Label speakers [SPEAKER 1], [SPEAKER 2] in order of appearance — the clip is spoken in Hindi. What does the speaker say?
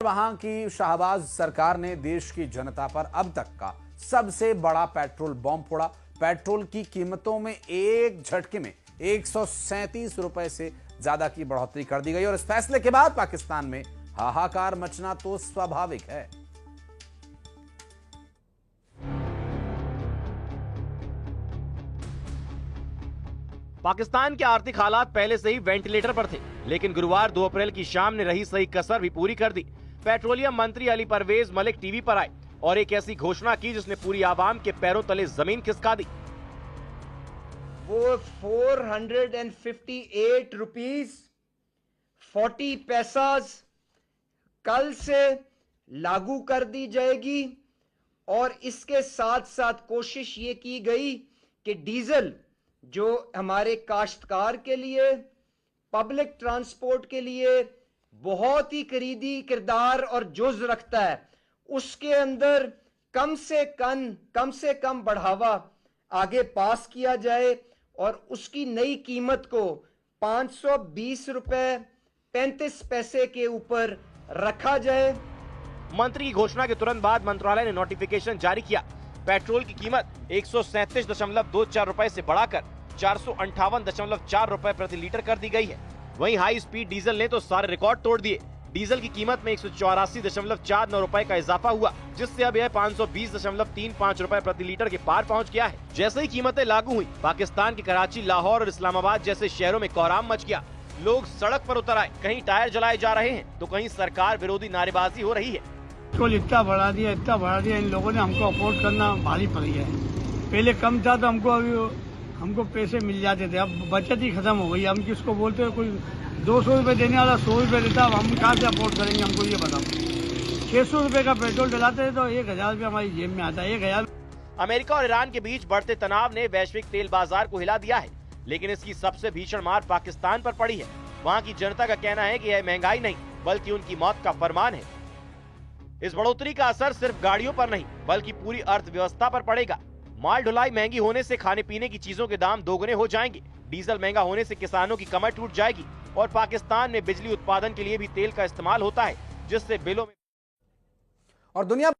[SPEAKER 1] वहां की शाहबाज सरकार ने देश की जनता पर अब तक का सबसे बड़ा पेट्रोल बॉम्ब फोड़ा। पेट्रोल की कीमतों में एक झटके में 137 रुपए से ज्यादा की बढ़ोतरी कर दी गई और इस फैसले के बाद पाकिस्तान में हाहाकार मचना तो स्वाभाविक है।
[SPEAKER 2] पाकिस्तान के आर्थिक हालात पहले से ही वेंटिलेटर पर थे, लेकिन गुरुवार 2 अप्रैल की शाम ने रही सही कसर भी पूरी कर दी। पेट्रोलियम मंत्री अली परवेज मलिक टीवी पर आए और एक ऐसी घोषणा की जिसने पूरी आवाम के पैरों तले जमीन खिसका दी।
[SPEAKER 3] वो 458 रुपीज 40 पैसास कल से लागू कर दी जाएगी और इसके साथ साथ कोशिश ये की गई कि डीजल जो हमारे काश्तकार के लिए, पब्लिक ट्रांसपोर्ट के लिए बहुत ही करीबी किरदार और जुज रखता है, उसके अंदर कम से कम बढ़ावा आगे पास किया जाए और उसकी नई कीमत को 520 रुपए 35 पैसे के ऊपर रखा जाए।
[SPEAKER 2] मंत्री की घोषणा के तुरंत बाद मंत्रालय ने नोटिफिकेशन जारी किया। पेट्रोल की कीमत 137.24 रुपए से बढ़ाकर 458.4 रुपए प्रति लीटर कर दी गई है। वहीं हाई स्पीड डीजल ने तो सारे रिकॉर्ड तोड़ दिए। डीजल की कीमत में 184.49 रुपए का इजाफा हुआ, जिससे अब यह 520.35 रुपए प्रति लीटर के पार पहुंच गया है। जैसे ही कीमतें लागू हुई, पाकिस्तान के कराची, लाहौर और इस्लामाबाद जैसे शहरों में कोहराम मच गया। लोग सड़क पर उतर आए, कहीं टायर जलाए जा रहे हैं तो कहीं सरकार विरोधी नारेबाजी हो रही है।
[SPEAKER 4] पेट्रोल इतना बढ़ा दिया, इन लोगों ने हमको अफोर्ड करना भारी पड़ गया है। पहले कम था तो हमको पैसे मिल जाते थे, अब बचत ही खत्म हो गई। हम किसको बोलते हैं, कोई 200 रुपए देने वाला 100 रुपए देता, हम कहाँ से अफोर्ड करेंगे, हमको ये बताओ। 600 रुपए का पेट्रोल डलाते थे तो 1000 रुपये हमारी जेब में आता है। 1000।
[SPEAKER 2] अमेरिका और ईरान के बीच बढ़ते तनाव ने वैश्विक तेल बाजार को हिला दिया है, लेकिन इसकी सबसे भीषण मार पाकिस्तान पर पड़ी है। वहाँ की जनता का कहना है कि यह महंगाई नहीं बल्कि उनकी मौत का फरमान है। इस बढ़ोतरी का असर सिर्फ गाड़ियों पर नहीं बल्कि पूरी अर्थव्यवस्था पर पड़ेगा। माल ढुलाई महंगी होने से खाने पीने की चीजों के दाम दोगुने हो जाएंगे। डीजल महंगा होने से किसानों की कमर टूट जाएगी और पाकिस्तान में बिजली उत्पादन के लिए भी तेल का इस्तेमाल होता है, जिससे बिलों में
[SPEAKER 1] और दुनिया